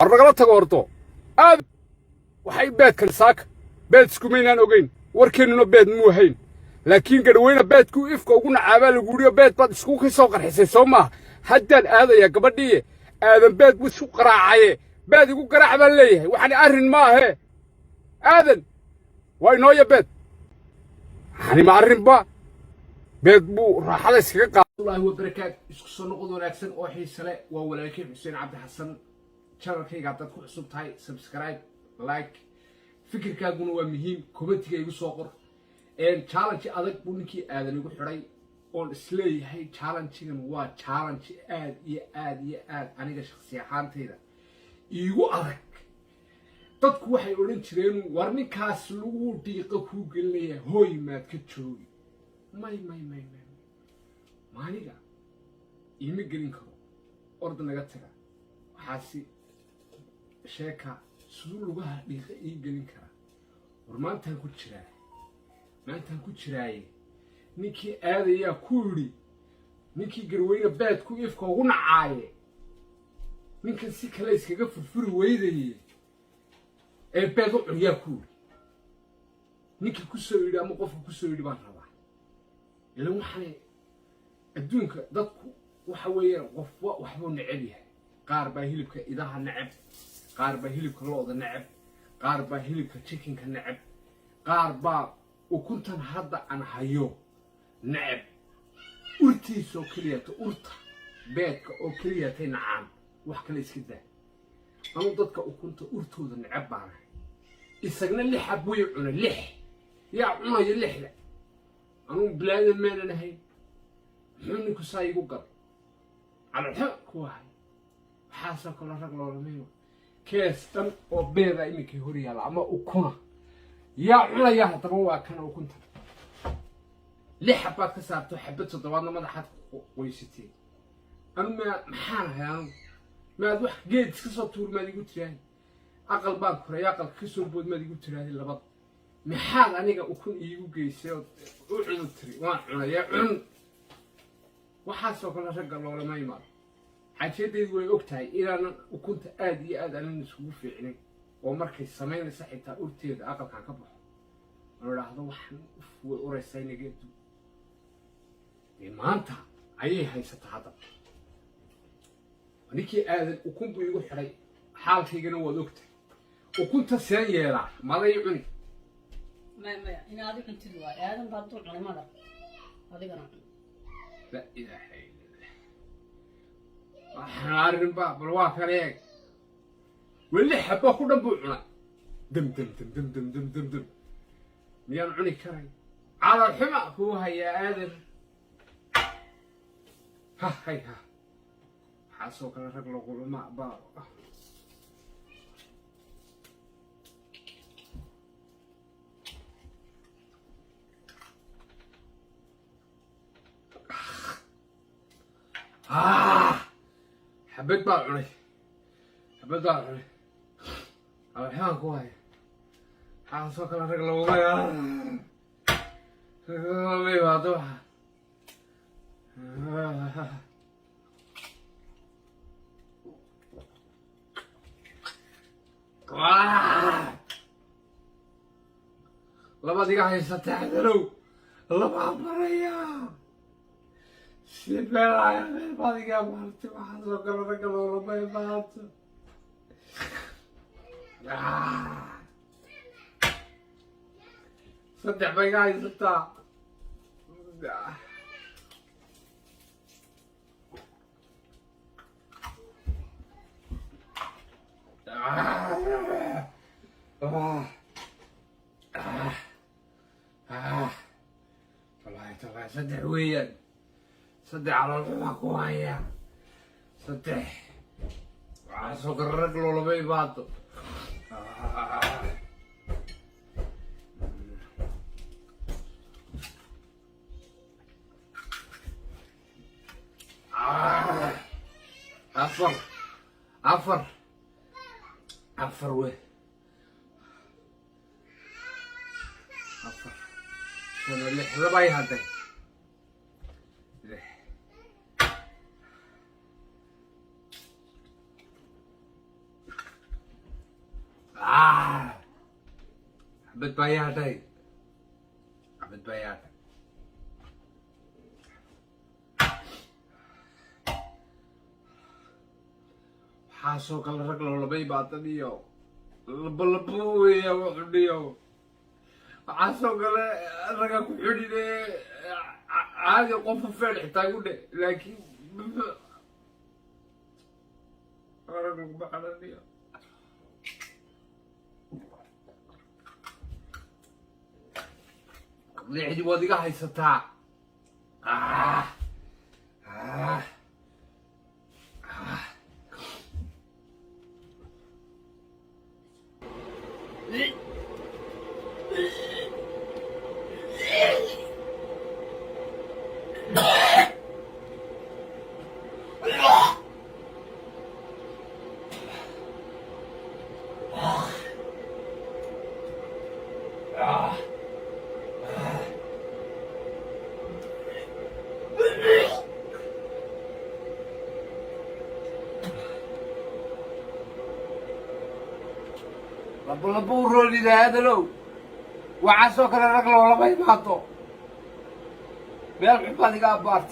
arnagala tago horto aad waxay beedkan saaka beed iskumaynaan ogeyn warkeennuna beed muu ahayn laakiin garweyne beedku ifka ugu nacaabaa lagu yidhi beed baad isku ka soo qarxisay soo maaha haddaan aadaya gabadhii aadan beed buu isku qaraacaye beed igu garaac baan leeyahay waxaan arrin ma ahe aadan waa inooya beed waxani ma arrinba beed buu raaxada iskaga qaada الله وبركاته isku soo noqod wanaagsan oo xiiso leh waa walaalkay Xuseen Cabdi Xasan channelkayga dad ku cusub tahay subscribe like fikirkaaguna waa muhiim commentiga igu soo qor challenge adag buu ninkii aadan igu xiray oo isleeyahay challenge-gan waa challenge aad aniga shakhsi ahaantayda igu adag dadku waxay oran jireen war ninkaas lagu dhiiqo ku gelinaya hooy maad ka joogi may maaniga ima gelin karo orda naga taga waxaasi sheeka siduu lugaha dhiiqa ii gelin kara war maantaan ku jiraaye ninkii aadayaa ku yidhi ninkii garweyne beedku ifka ugu nacaaye ninkan si kale iskaga furfuri weydaye ee beed u cunyaa ku yidhi ninkii ku soo yidhi ama qofka ku soo yidhi baan rabaa ilan waxaan adduunka dadku waxa weeyaan qofba waxbuu neceb yahay qaar baa hilibka idaha neceb qaar baa hilibka lo'da neceb qaar baa hilibka chickenka neceb qaar baa ukuntan hadda aan hayo neceb urtiisa oo keliyata urta beedka oo keliyatay nacaan wax kale iska daa anu dadka ukunta urtooda neceb baanahay isagna lixa buy cuna lix yaa cunayo lixda anu bilaadan maanan ahayn xuninku saa igu gal calxo ku wahay waxaasoo kale rag loolamayo kees dhan oo beeda iminkay hor yaala ama ukuna yaa cunaya haddaba waa kana ukunta lix xabaad ka saarto xabad toddobaadna madaxaad qoysatee anu maxaan ahay anu maad wax geed iska soo tuur maad igu tiraahay aqal baan koray aqalka ka soo bood maad igu tiraahay labada maxaad aniga ukun iigu geysay oo u cudu tiri waan cunaya cun waxaasoo kale ragga loolama imaado xajeedaydu way og tahay inaanan ukunta aad iyo aad aanan isugu fiicnay oo markay samaynaysa xitaa urteeda aqalkan ka baxo oo idhaahdo waxaan way uraysaa nageedu dee maanta ayay haysataa hadda ninkii aadan ukun buu igu xiray xaalkaygana waad og tahay ukunta seen yeelaa maday cuni maya inaad cuntid waay aadan baad dul cunimada adigana لا إله إلا الله حنارن بقى بالواقع ليك واللي حبه كله بوعنا دم ميان عني كراي على الحمى هو هيا آدم ها حاسوك الرجل يقول ما بار حبيت بقى على الحين كويس حاسوك الرجل وغير ما يواضحها لما دقيقة يستحضروا لما عبريا سيبلا يا غير بعد كده مرتي واحد وقال الرجل ولا ما يبعت صدق بقى يسطع طلع صدق ويا صدق على الحمى كويا صدق وعاسوك الرجل ولا ما يبعته عفر وين عفر انا اللي حرباي هذا xabad baa ii hadhay xabad baa ii hadhay waxaasoo kale rag loolabay baatan iyo labo weeya wuxuu dhiyo waxaasoo kale raga ku xidhine caadi qofu feel xitaa ku dhe laakiin rag laguma xadhaniyo leexdi waad iga haysataa لبو رولي هذا لو وعسو كلا رجل ولا ما يبعطو بيل حبادي قابارت